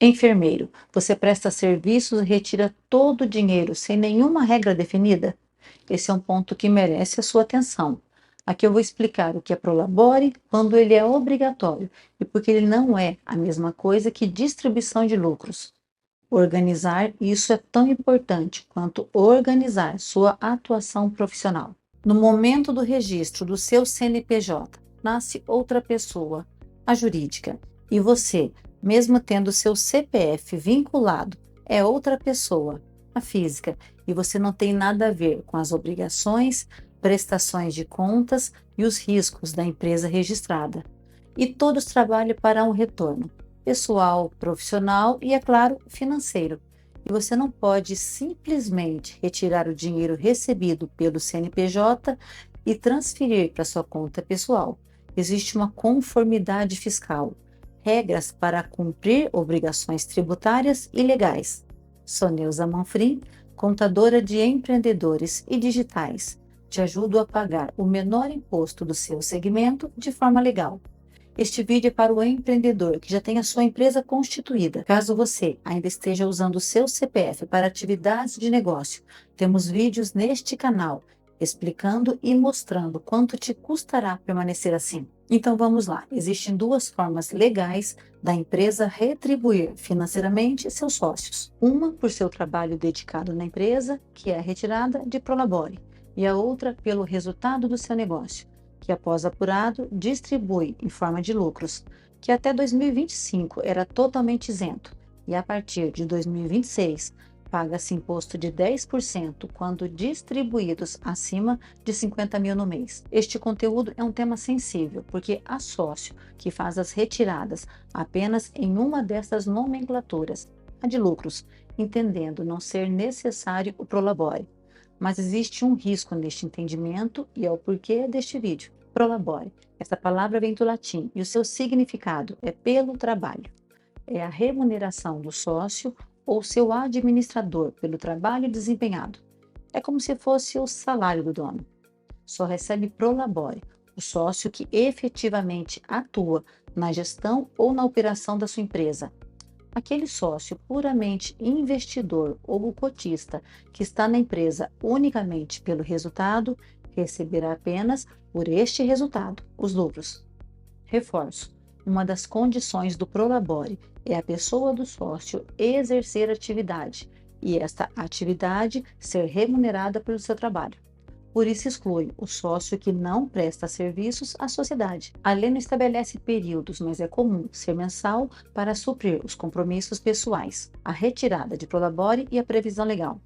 Enfermeiro, você presta serviços e retira todo o dinheiro sem nenhuma regra definida? Esse é um ponto que merece a sua atenção. Aqui eu vou explicar o que é Prolabore, quando ele é obrigatório e porque ele não é a mesma coisa que distribuição de lucros. Organizar isso é tão importante quanto organizar sua atuação profissional. No momento do registro do seu CNPJ, nasce outra pessoa, a jurídica, e você, mesmo tendo seu CPF vinculado, é outra pessoa, a física, e você não tem nada a ver com as obrigações, prestações de contas e os riscos da empresa registrada. E todos trabalham para um retorno pessoal, profissional e, é claro, financeiro. E você não pode simplesmente retirar o dinheiro recebido pelo CNPJ e transferir para sua conta pessoal. Existe uma conformidade fiscal, regras para cumprir obrigações tributárias e legais. Sou Neuza Manfrim, contadora de empreendedores e digitais. Te ajudo a pagar o menor imposto do seu segmento de forma legal. Este vídeo é para o empreendedor que já tem a sua empresa constituída. Caso você ainda esteja usando o seu CPF para atividades de negócio, temos vídeos neste canal explicando e mostrando quanto te custará permanecer assim. Então vamos lá, existem duas formas legais da empresa retribuir financeiramente seus sócios. Uma por seu trabalho dedicado na empresa, que é a retirada de Prolabore, e a outra pelo resultado do seu negócio, que após apurado distribui em forma de lucros, que até 2025 era totalmente isento, e a partir de 2026 paga-se imposto de 10% quando distribuídos acima de 50 mil no mês. Este conteúdo é um tema sensível, porque há sócio que faz as retiradas apenas em uma dessas nomenclaturas, a de lucros, entendendo não ser necessário o Prolabore. Mas existe um risco neste entendimento e é o porquê deste vídeo. Prolabore. Essa palavra vem do latim e o seu significado é pelo trabalho. É a remuneração do sócio ou seu administrador pelo trabalho desempenhado. É como se fosse o salário do dono. Só recebe Prolabore o sócio que efetivamente atua na gestão ou na operação da sua empresa. Aquele sócio puramente investidor ou cotista que está na empresa unicamente pelo resultado, receberá apenas por este resultado os lucros. Reforço: uma das condições do Prolabore é a pessoa do sócio exercer atividade e esta atividade ser remunerada pelo seu trabalho. Por isso exclui o sócio que não presta serviços à sociedade. A lei não estabelece períodos, mas é comum ser mensal para suprir os compromissos pessoais, a retirada de Prolabore e a previsão legal.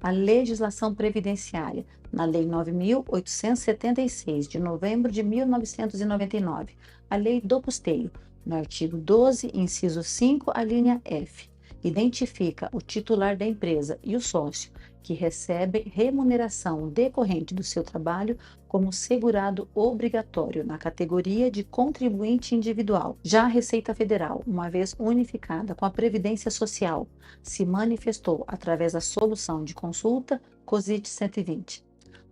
A legislação previdenciária, na Lei 9.876, de novembro de 1999, a Lei do Custeio, no artigo 12, inciso 5, a linha F, identifica o titular da empresa e o sócio que recebe remuneração decorrente do seu trabalho como segurado obrigatório na categoria de contribuinte individual. Já a Receita Federal, uma vez unificada com a Previdência Social, se manifestou através da solução de consulta COSIT 120.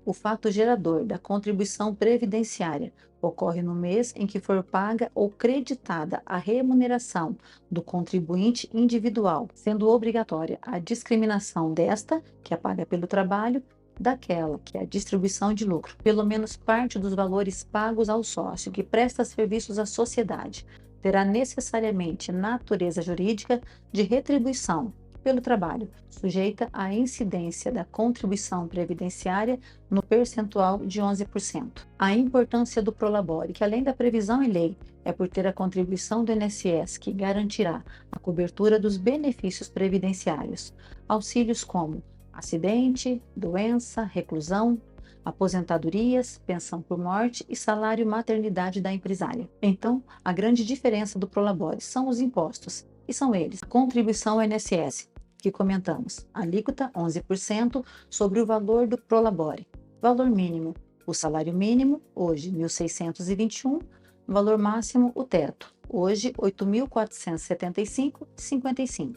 O fato gerador da contribuição previdenciária ocorre no mês em que for paga ou creditada a remuneração do contribuinte individual, sendo obrigatória a discriminação desta, que é paga pelo trabalho, daquela, que é a distribuição de lucro. Pelo menos parte dos valores pagos ao sócio que presta serviços à sociedade terá necessariamente natureza jurídica de retribuição pelo trabalho, sujeita à incidência da contribuição previdenciária no percentual de 11%. A importância do Prolabore, que além da previsão em lei, é por ter a contribuição do INSS que garantirá a cobertura dos benefícios previdenciários, auxílios como acidente, doença, reclusão, aposentadorias, pensão por morte e salário maternidade da empresária. Então, a grande diferença do Prolabore são os impostos, e são eles: a contribuição ao INSS, que comentamos, alíquota 11% sobre o valor do Prolabore. Valor mínimo: o salário mínimo, hoje 1.621, valor máximo, o teto, hoje 8.475,55.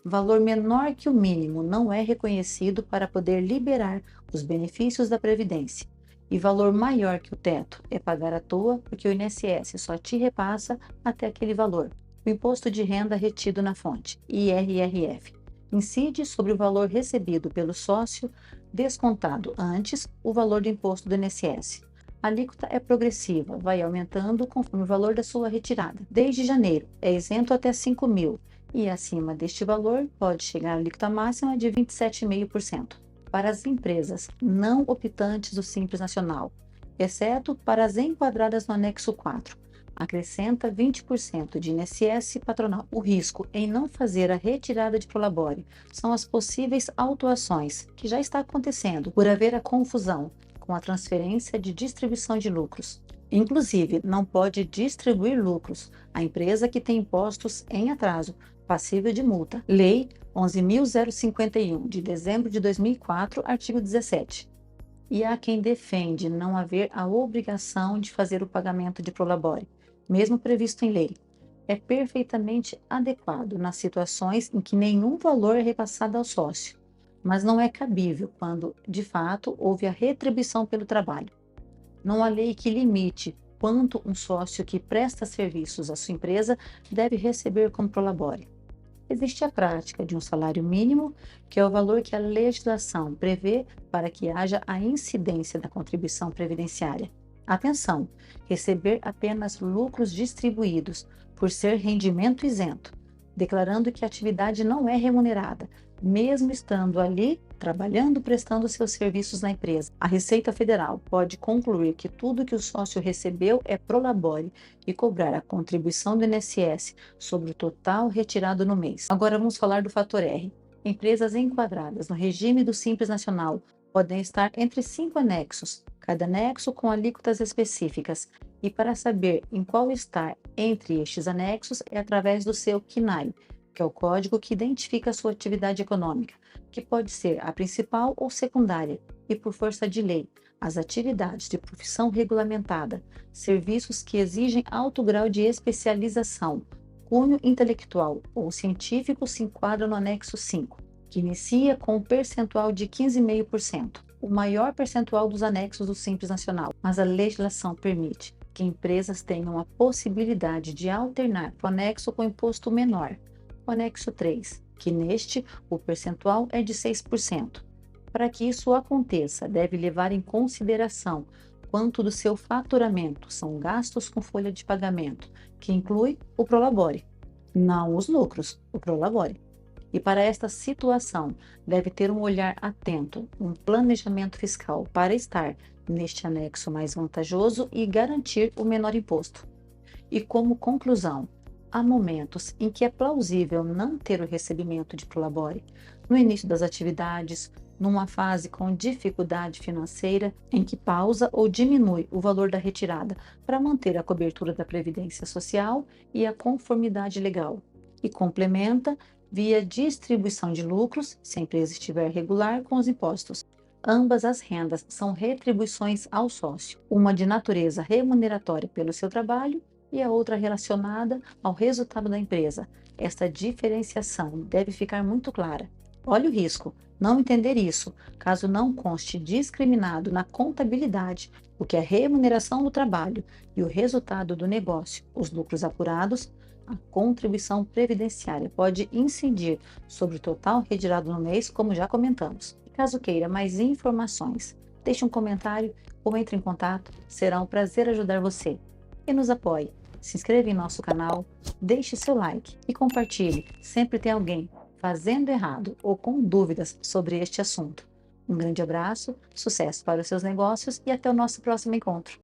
Valor menor que o mínimo não é reconhecido para poder liberar os benefícios da Previdência. E valor maior que o teto é pagar à toa, porque o INSS só te repassa até aquele valor. O imposto de renda retido na fonte, IRRF, incide sobre o valor recebido pelo sócio, descontado antes o valor do imposto do INSS. A alíquota é progressiva, vai aumentando conforme o valor da sua retirada. Desde janeiro, é isento até 5 mil e acima deste valor pode chegar a alíquota máxima de 27,5%. Para as empresas não optantes do Simples Nacional, exceto para as enquadradas no anexo 4, acrescenta 20% de INSS patronal. O risco em não fazer a retirada de Prolabore são as possíveis autuações, que já está acontecendo, por haver a confusão com a transferência de distribuição de lucros. Inclusive, não pode distribuir lucros a empresa que tem impostos em atraso, passível de multa. Lei 11.051, de dezembro de 2004, artigo 17. E há quem defende não haver a obrigação de fazer o pagamento de Prolabore, mesmo previsto em lei. É perfeitamente adequado nas situações em que nenhum valor é repassado ao sócio, mas não é cabível quando, de fato, houve a retribuição pelo trabalho. Não há lei que limite quanto um sócio que presta serviços à sua empresa deve receber como Prolabore. Existe a prática de um salário mínimo, que é o valor que a legislação prevê para que haja a incidência da contribuição previdenciária. Atenção, receber apenas lucros distribuídos por ser rendimento isento, declarando que a atividade não é remunerada, mesmo estando ali trabalhando, prestando seus serviços na empresa. A Receita Federal pode concluir que tudo que o sócio recebeu é prolabore e cobrar a contribuição do INSS sobre o total retirado no mês. Agora vamos falar do fator R. Empresas enquadradas no regime do Simples Nacional podem estar entre 5 anexos, cada anexo com alíquotas específicas, e para saber em qual estar entre estes anexos é através do seu CNAE, que é o código que identifica a sua atividade econômica, que pode ser a principal ou secundária, e por força de lei, as atividades de profissão regulamentada, serviços que exigem alto grau de especialização, cunho intelectual ou científico se enquadram no anexo 5, que inicia com um percentual de 15,5%, o maior percentual dos anexos do Simples Nacional, mas a legislação permite que empresas tenham a possibilidade de alternar o anexo com imposto menor, o anexo 3, que neste o percentual é de 6%. Para que isso aconteça, deve levar em consideração quanto do seu faturamento são gastos com folha de pagamento, que inclui o Prolabore, não os lucros, o Prolabore. E para esta situação, deve ter um olhar atento, um planejamento fiscal para estar neste anexo mais vantajoso e garantir o menor imposto. E como conclusão, há momentos em que é plausível não ter o recebimento de Prolabore, no início das atividades, numa fase com dificuldade financeira, em que pausa ou diminui o valor da retirada para manter a cobertura da Previdência Social e a conformidade legal, e complementa via distribuição de lucros, se a empresa estiver regular, com os impostos. Ambas as rendas são retribuições ao sócio, uma de natureza remuneratória pelo seu trabalho e a outra relacionada ao resultado da empresa. Esta diferenciação deve ficar muito clara. Olhe o risco, não entender isso, caso não conste discriminado na contabilidade o que é remuneração do trabalho e o resultado do negócio, os lucros apurados, a contribuição previdenciária pode incidir sobre o total retirado no mês, como já comentamos. Caso queira mais informações, deixe um comentário ou entre em contato, será um prazer ajudar você. E nos apoie, se inscreva em nosso canal, deixe seu like e compartilhe, sempre tem alguém fazendo errado ou com dúvidas sobre este assunto. Um grande abraço, sucesso para os seus negócios e até o nosso próximo encontro.